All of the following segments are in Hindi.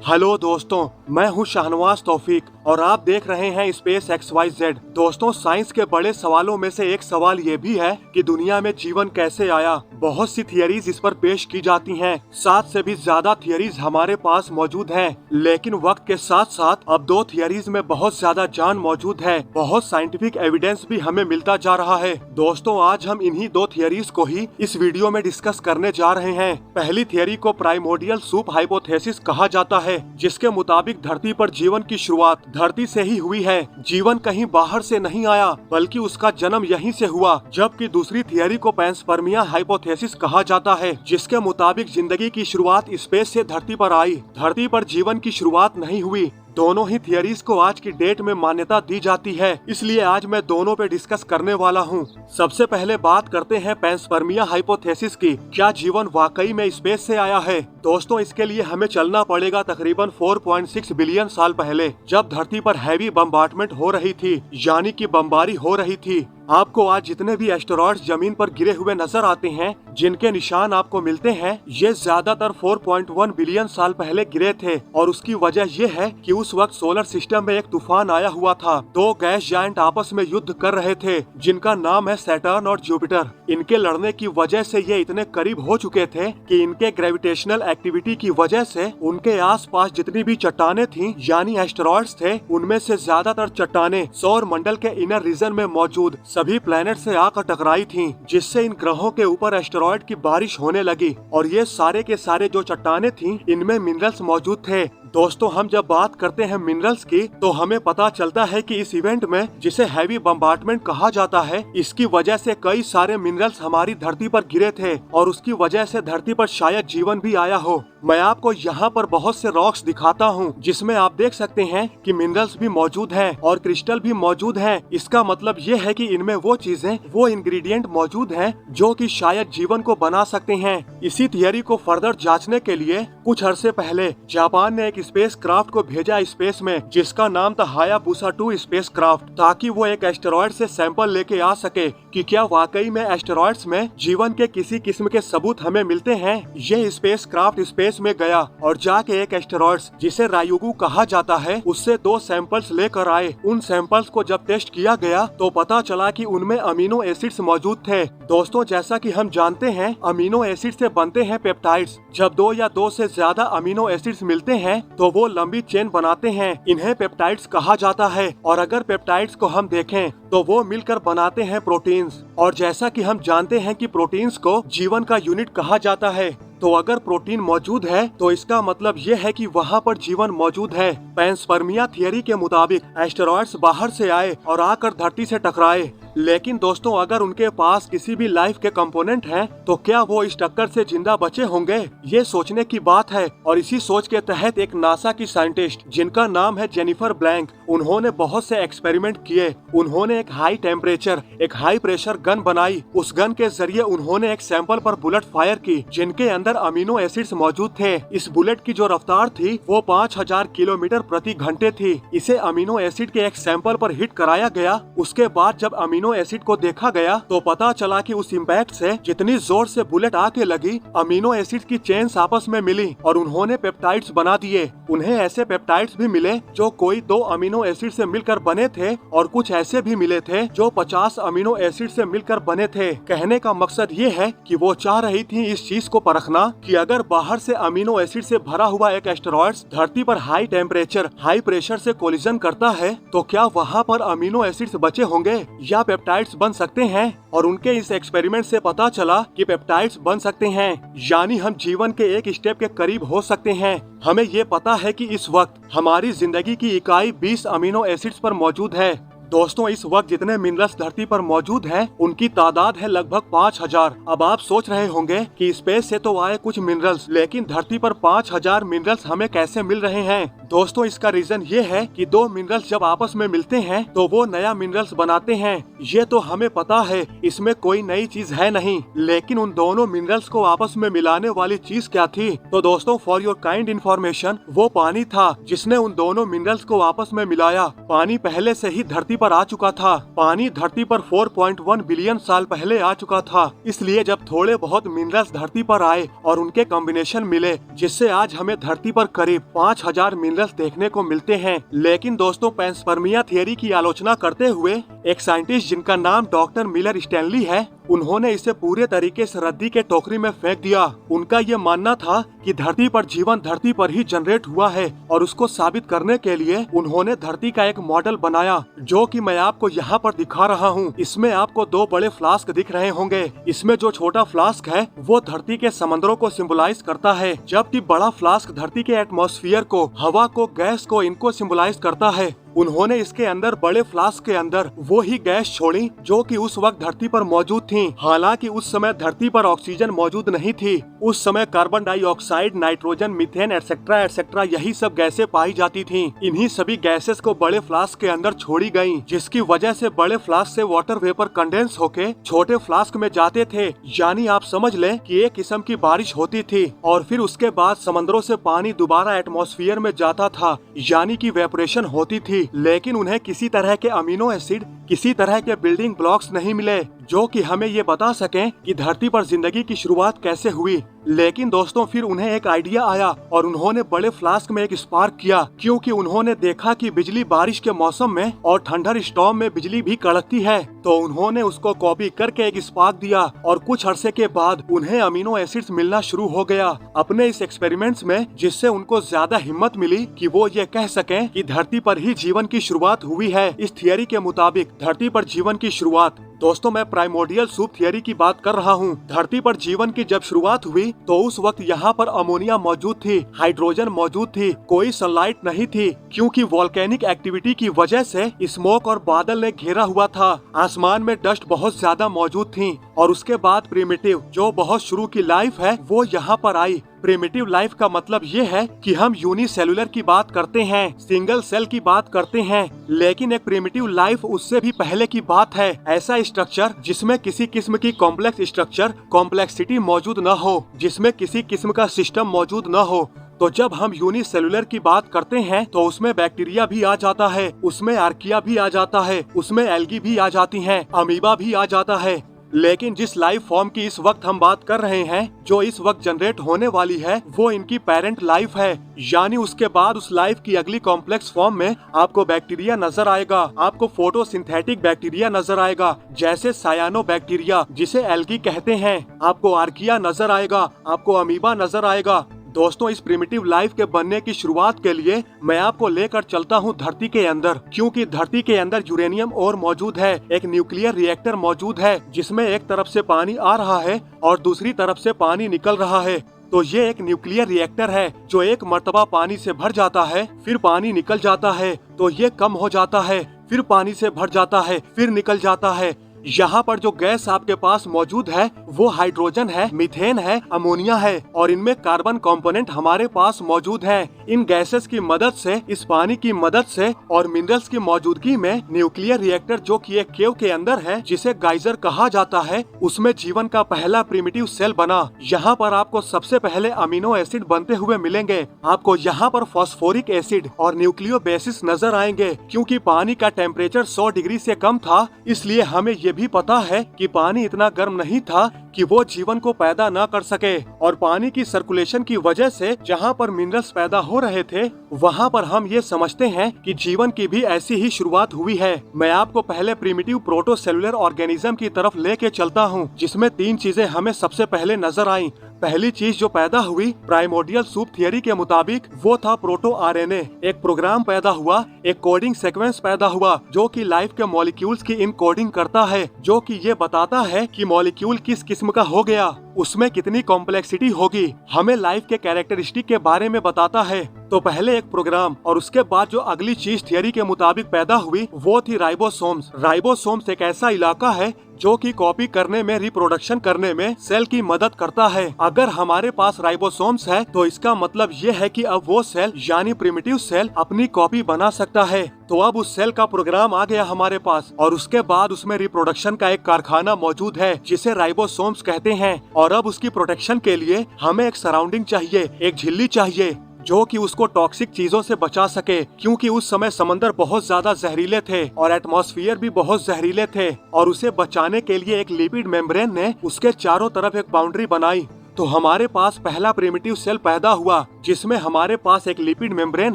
हेलो दोस्तों, मैं हूं शाहनवाज तौफीक और आप देख रहे हैं स्पेस XYZ। दोस्तों, साइंस के बड़े सवालों में से एक सवाल ये भी है कि दुनिया में जीवन कैसे आया। बहुत सी थियरीज इस पर पेश की जाती हैं। 7 से भी ज्यादा थियरीज हमारे पास मौजूद हैं, लेकिन वक्त के साथ साथ अब 2 थियरीज में बहुत ज्यादा जान मौजूद है। बहुत साइंटिफिक एविडेंस भी हमें मिलता जा रहा है। दोस्तों, आज हम इन्हीं 2 थियरीज को ही इस वीडियो में डिस्कस करने जा रहे हैं। पहली थियरी को प्राइमोर्डियल सूप हाइपोथेसिस कहा जाता है, जिसके मुताबिक धरती पर जीवन की शुरुआत धरती से ही हुई है। जीवन कहीं बाहर से नहीं आया, बल्कि उसका जन्म यहीं से हुआ। जबकि दूसरी थियरी को पैंसपर्मिया हाइपोथेसिस कहा जाता है, जिसके मुताबिक जिंदगी की शुरुआत स्पेस से धरती पर आई। धरती पर जीवन की शुरुआत नहीं हुई। दोनों ही थियरीज को आज की डेट में मान्यता दी जाती है, इसलिए आज मैं दोनों पे डिस्कस करने वाला हूँ। सबसे पहले बात करते हैं पैंसपर्मिया हाइपोथेसिस की। क्या जीवन वाकई में स्पेस से आया है? दोस्तों, इसके लिए हमें चलना पड़ेगा तकरीबन 4.6 बिलियन साल पहले, जब धरती पर हैवी बम्बार्टमेंट हो रही थी, यानी कि बमबारी हो रही थी। आपको आज जितने भी एस्टेरॉइड्स जमीन पर गिरे हुए नजर आते हैं, जिनके निशान आपको मिलते हैं, ये ज्यादातर 4.1 बिलियन साल पहले गिरे थे। और उसकी वजह ये है कि उस वक्त सोलर सिस्टम में एक तूफान आया हुआ था। 2 गैस जायंट आपस में युद्ध कर रहे थे, जिनका नाम है सैटर्न और जुपिटर। इनके लड़ने की वजह से ये इतने करीब हो चुके थे कि इनके ग्रेविटेशनल एक्टिविटी की वजह से उनके आसपास जितनी भी चट्टाने थीं, यानी एस्टेरॉइड्स थे, उनमें से ज्यादातर चट्टाने सौर मंडल के इनर रीजन में मौजूद सभी प्लैनेट से आकर टकराई थीं, जिससे इन ग्रहों के ऊपर एस्टेरॉइड की बारिश होने लगी। और ये सारे के सारे जो चट्टाने थीं, इनमें मिनरल्स मौजूद थे। दोस्तों, हम जब बात करते हैं मिनरल्स की, तो हमें पता चलता है कि इस इवेंट में, जिसे हैवी बम्बार्टमेंट कहा जाता है, इसकी वजह से कई सारे मिनरल्स हमारी धरती पर गिरे थे और उसकी वजह से धरती पर शायद जीवन भी आया हो। मैं आपको यहाँ पर बहुत से रॉक्स दिखाता हूँ, जिसमें आप देख सकते हैं कि मिनरल्स भी मौजूद हैं और क्रिस्टल भी मौजूद हैं। इसका मतलब ये है कि इनमें वो चीजें, वो इंग्रेडिएंट मौजूद हैं जो कि शायद जीवन को बना सकते हैं। इसी थियरी को फर्दर जांचने के लिए कुछ अरसे पहले जापान ने एक स्पेस क्राफ्ट को भेजा स्पेस में, जिसका नाम था हायाबुसा 2 स्पेस क्राफ्ट, ताकि वो एक एस्टेरॉइड से सैंपल लेके आ सके कि क्या वाकई में एस्टेरॉइड्स में जीवन के किसी किस्म के सबूत हमें मिलते हैं। ये स्पेस क्राफ्ट स्पेस में गया और जाके एक एस्टेरॉइड्स, जिसे रायुगु कहा जाता है, उससे 2 सैंपल्स लेकर आए। उन सैंपल्स को जब टेस्ट किया गया तो पता चला कि उनमें अमीनो एसिड्स मौजूद थे। दोस्तों, जैसा कि हम जानते हैं, अमीनो एसिड से बनते हैं पेप्टाइड्स। जब 2 या 2 से ज्यादा अमीनो एसिड्स मिलते हैं तो वो लंबी चेन बनाते हैं। इन्हें पेप्टाइड्स कहा जाता है। और अगर पेप्टाइड्स को हम देखें तो वो मिलकर बनाते हैं प्रोटीन्स। और जैसा कि हम जानते हैं कि प्रोटीन्स को जीवन का यूनिट कहा जाता है, तो अगर प्रोटीन मौजूद है तो इसका मतलब ये है कि वहाँ पर जीवन मौजूद है। पैंसपर्मिया थियरी के मुताबिक एस्टेरॉइड्स बाहर से आए और आकर धरती से टकराए। लेकिन दोस्तों, अगर उनके पास किसी भी लाइफ के कंपोनेंट हैं, तो क्या वो इस टक्कर से जिंदा बचे होंगे? ये सोचने की बात है। और इसी सोच के तहत एक नासा की साइंटिस्ट, जिनका नाम है जेनिफर ब्लैंक, उन्होंने बहुत से एक्सपेरिमेंट किए। उन्होंने एक हाई टेम्परेचर, एक हाई प्रेशर गन बनाई। उस गन के जरिए उन्होंने एक सैंपल पर बुलेट फायर की, जिनके अंदर अमीनो एसिड्स मौजूद थे। इस बुलेट की जो रफ्तार थी वो 5000 किलोमीटर प्रति घंटे थी। इसे अमीनो एसिड के एक सैंपल पर हिट कराया गया। उसके बाद जब अमीनो एसिड को देखा गया तो पता चला कि उस इम्पैक्ट से जितनी जोर से बुलेट आके लगी, अमीनो एसिड की चेन्स आपस में मिली और उन्होंने पेप्टाइड्स बना दिए। उन्हें ऐसे पेप्टाइड्स भी मिले जो कोई 2 अमीनो एसिड से मिलकर बने थे और कुछ ऐसे भी मिले थे जो 50 अमीनो एसिड से मिलकर बने थे। कहने का मकसद ये है कि वो चाह रही थी इस चीज को परखना कि अगर बाहर से अमीनो एसिड से भरा हुआ एक एस्टेरॉइड्स धरती पर हाई टेम्परेचर, हाई प्रेशर से कोलिजन करता है, तो क्या वहाँ पर अमीनो एसिड्स बचे होंगे या पेप्टाइड्स बन सकते हैं। और उनके इस एक्सपेरिमेंट से पता चला कि पेप्टाइड्स बन सकते हैं, यानी हम जीवन के एक स्टेप के करीब हो सकते हैं। हमें ये पता है कि इस वक्त हमारी जिंदगी की इकाई 20 अमीनो एसिड्स पर मौजूद है। दोस्तों, इस वक्त जितने मिनरल्स धरती पर मौजूद हैं, उनकी तादाद है लगभग 5000। अब आप सोच रहे होंगे कि स्पेस से तो आए कुछ मिनरल्स, लेकिन धरती पर 5000 मिनरल्स हमें कैसे मिल रहे हैं? दोस्तों इसका रीजन ये है कि दो मिनरल्स जब आपस में मिलते हैं तो वो नया मिनरल्स बनाते हैं। ये तो हमें पता है, इसमें कोई नई चीज है नहीं, लेकिन उन दोनों मिनरल्स को आपस में मिलाने वाली चीज क्या थी? तो दोस्तों फॉर योर काइंड इन्फॉर्मेशन, वो पानी था जिसने उन दोनों मिनरल्स को आपस में मिलाया। पानी पहले से ही धरती पर आ चुका था। पानी धरती पर 4.1 बिलियन साल पहले आ चुका था। इसलिए जब थोड़े बहुत मिनरल्स धरती पर आए और उनके कॉम्बिनेशन मिले, जिससे आज हमें धरती पर करीब 5000 मिनरल्स देखने को मिलते हैं। लेकिन दोस्तों पैंसपर्मिया थियरी की आलोचना करते हुए एक साइंटिस्ट जिनका नाम डॉक्टर मिलर स्टैनली है, उन्होंने इसे पूरे तरीके से रद्दी के टोकरी में फेंक दिया। उनका ये मानना था कि धरती पर जीवन धरती पर ही जनरेट हुआ है, और उसको साबित करने के लिए उन्होंने धरती का एक मॉडल बनाया, जो कि मैं आपको यहाँ पर दिखा रहा हूँ। इसमें आपको दो बड़े फ्लास्क दिख रहे होंगे। इसमें जो छोटा फ्लास्क है वो धरती के समंदरों को सिंबलाइज करता है, जबकि बड़ा फ्लास्क धरती के एटमॉस्फेयर को, हवा को, गैस को, इनको सिंबलाइज करता है। उन्होंने इसके अंदर, बड़े फ्लास्क के अंदर, वो ही गैस छोड़ी जो कि उस वक्त धरती पर मौजूद थी। हालांकि उस समय धरती पर ऑक्सीजन मौजूद नहीं थी। उस समय carbon dioxide, nitrogen, methane etcetera etcetera यही सब गैसें पाई जाती थी। इन्हीं सभी गैसेस को बड़े फ्लास्क के अंदर छोड़ी गयी, जिसकी वजह से बड़े फ्लास्क से वाटर वेपर कंडेंस होके छोटे फ्लास्क में जाते थे। यानी आप समझ लें कि एक किस्म की बारिश होती थी, और फिर उसके बाद समंदरों से पानी दोबारा एटमॉस्फेयर में जाता था, यानी कि वेपरेशन होती थी। लेकिन उन्हें किसी तरह के अमीनो एसिड, किसी तरह के बिल्डिंग ब्लॉक्स नहीं मिले जो कि हमें ये बता सकें कि धरती पर जिंदगी की शुरुआत कैसे हुई। लेकिन दोस्तों फिर उन्हें एक आइडिया आया और उन्होंने बड़े फ्लास्क में एक स्पार्क किया, क्योंकि उन्होंने देखा कि बिजली बारिश के मौसम में और थंडर स्टॉर्म में बिजली भी कड़कती है। तो उन्होंने उसको कॉपी करके एक स्पार्क दिया, और कुछ अरसे के बाद उन्हें अमीनो एसिड्स मिलना शुरू हो गया अपने इस एक्सपेरिमेंट्स में, जिससे उनको ज्यादा हिम्मत मिली कि वो ये कह सकें कि धरती पर ही जीवन की शुरुआत हुई है। इस थियरी के मुताबिक धरती पर जीवन की शुरुआत, दोस्तों मैं प्राइमोर्डियल सूप थियरी की बात कर रहा हूँ। धरती पर जीवन की जब शुरुआत हुई तो उस वक्त यहाँ पर अमोनिया मौजूद थी, हाइड्रोजन मौजूद थी, कोई सनलाइट नहीं थी, क्योंकि वोल्केनिक एक्टिविटी की वजह से स्मोक और बादल ने घेरा हुआ था। आसमान में डस्ट बहुत ज्यादा मौजूद थी। और उसके बाद प्रिमिटिव, जो बहुत शुरू की लाइफ है, वो यहाँ पर आई। प्रिमिटिव लाइफ का मतलब ये है कि हम यूनिसेलुलर की बात करते हैं, सिंगल सेल की बात करते हैं, लेकिन एक प्रिमिटिव लाइफ उससे भी पहले की बात है। ऐसा स्ट्रक्चर जिसमें किसी किस्म की कॉम्प्लेक्स स्ट्रक्चर, कॉम्प्लेक्सिटी मौजूद न हो, जिसमें किसी किस्म का सिस्टम मौजूद न हो। तो जब हम यूनिसेलुलर की बात करते हैं तो उसमें बैक्टीरिया भी आ जाता है, उसमें आर्किया भी आ जाता है, उसमें एल्गी भी आ जाती हैं, अमीबा भी आ जाता है। लेकिन जिस लाइफ फॉर्म की इस वक्त हम बात कर रहे हैं, जो इस वक्त जनरेट होने वाली है, वो इनकी पेरेंट लाइफ है। यानी उसके बाद उस लाइफ की अगली कॉम्प्लेक्स फॉर्म में आपको बैक्टीरिया नजर आएगा, आपको फोटोसिंथेटिक बैक्टीरिया नजर आएगा, जैसे सायानो बैक्टीरिया जिसे एल्गी कहते हैं, आपको आर्किया नजर आएगा, आपको अमीबा नजर आएगा। दोस्तों इस प्रिमिटिव लाइफ के बनने की शुरुआत के लिए मैं आपको लेकर चलता हूं धरती के अंदर, क्योंकि धरती के अंदर यूरेनियम और मौजूद है। एक न्यूक्लियर रिएक्टर मौजूद है जिसमें एक तरफ से पानी आ रहा है और दूसरी तरफ से पानी निकल रहा है। तो ये एक न्यूक्लियर रिएक्टर है जो एक मर्तबा पानी से भर जाता है, फिर पानी निकल जाता है, तो ये कम हो जाता है, फिर पानी से भर जाता है, फिर निकल जाता है। यहाँ पर जो गैस आपके पास मौजूद है वो हाइड्रोजन है, मीथेन है, अमोनिया है, और इनमें कार्बन कंपोनेंट हमारे पास मौजूद है। इन गैसेस की मदद से, इस पानी की मदद से और मिनरल्स की मौजूदगी में न्यूक्लियर रिएक्टर, जो कि एक केव के अंदर है जिसे गाइजर कहा जाता है, उसमें जीवन का पहला प्रिमिटिव सेल बना। यहाँ पर आपको सबसे पहले अमीनो एसिड बनते हुए मिलेंगे। आपको यहाँ पर फॉस्फोरिक एसिड और न्यूक्लियोबेसिस नजर आएंगे। क्योंकि पानी का टेम्परेचर 100 डिग्री से कम था, इसलिए हमें ये भी पता है कि पानी इतना गर्म नहीं था कि वो जीवन को पैदा न कर सके। और पानी की सर्कुलेशन की वजह से जहाँ पर मिनरल्स पैदा हो रहे थे, वहाँ पर हम ये समझते हैं कि जीवन की भी ऐसी ही शुरुआत हुई है। मैं आपको पहले प्रिमिटिव प्रोटोसेलुलर ऑर्गेनिज्म की तरफ लेके चलता हूँ, जिसमें 3 चीजें हमें सबसे पहले नजर आई। पहली चीज जो पैदा हुई प्राइमोर्डियल सूप थियरी के मुताबिक, वो था प्रोटो आरएनए। एक प्रोग्राम पैदा हुआ, एक कोडिंग सीक्वेंस पैदा हुआ, जो कि लाइफ के मॉलिक्यूल्स की इनकोडिंग करता है, जो कि ये बताता है कि मॉलिक्यूल किस किस्म का हो गया, उसमें कितनी कॉम्प्लेक्सिटी होगी, हमें लाइफ के कैरेक्टरिस्टिक के बारे में बताता है। तो पहले एक प्रोग्राम, और उसके बाद जो अगली चीज थियरी के मुताबिक पैदा हुई वो थी राइबोसोम्स। राइबोसोम्स एक ऐसा इलाका है जो कि कॉपी करने में, रिप्रोडक्शन करने में सेल की मदद करता है। अगर हमारे पास राइबोसोम्स है तो इसका मतलब ये है कि अब वो सेल यानी प्रिमिटिव सेल अपनी कॉपी बना सकता है। तो अब उस सेल का प्रोग्राम आ गया हमारे पास और उसके बाद उसमें रिप्रोडक्शन का एक कारखाना मौजूद है जिसे राइबोसोम्स कहते हैं। और अब उसकी प्रोटेक्शन के लिए हमें एक सराउंडिंग चाहिए, एक झिल्ली चाहिए जो कि उसको टॉक्सिक चीजों से बचा सके, क्योंकि उस समय समंदर बहुत ज्यादा जहरीले थे और एटमॉस्फेयर भी बहुत जहरीले थे। और उसे बचाने के लिए एक लिपिड मेम्ब्रेन ने उसके चारों तरफ एक बाउंड्री बनाई। तो हमारे पास पहला प्रिमिटिव सेल पैदा हुआ जिसमें हमारे पास एक लिपिड मेम्ब्रेन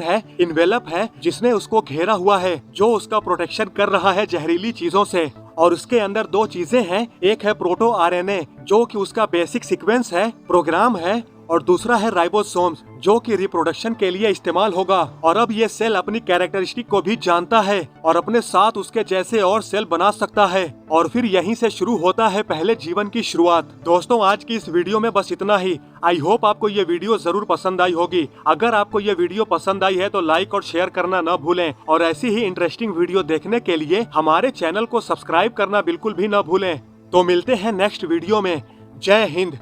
है, इन्वेलप है, जिसने उसको घेरा हुआ है, जो उसका प्रोटेक्शन कर रहा है जहरीली चीजों से। और उसके अंदर दो चीजें हैं, एक है प्रोटो आरएनए जो कि उसका बेसिक सीक्वेंस है, प्रोग्राम है, और दूसरा है राइबोसोम्स जो कि रिप्रोडक्शन के लिए इस्तेमाल होगा। और अब ये सेल अपनी कैरेक्टरिस्टिक को भी जानता है और अपने साथ उसके जैसे और सेल बना सकता है। और फिर यहीं से शुरू होता है पहले जीवन की शुरुआत। दोस्तों, आज की इस वीडियो में बस इतना ही। आई होप आपको ये वीडियो जरूर पसंद आई होगी। अगर आपको ये वीडियो पसंद आई है तो लाइक और शेयर करना न भूलें और ऐसी ही इंटरेस्टिंग वीडियो देखने के लिए हमारे चैनल को सब्सक्राइब करना बिल्कुल भी न भूलें। तो मिलते हैं नेक्स्ट वीडियो में। जय हिंद।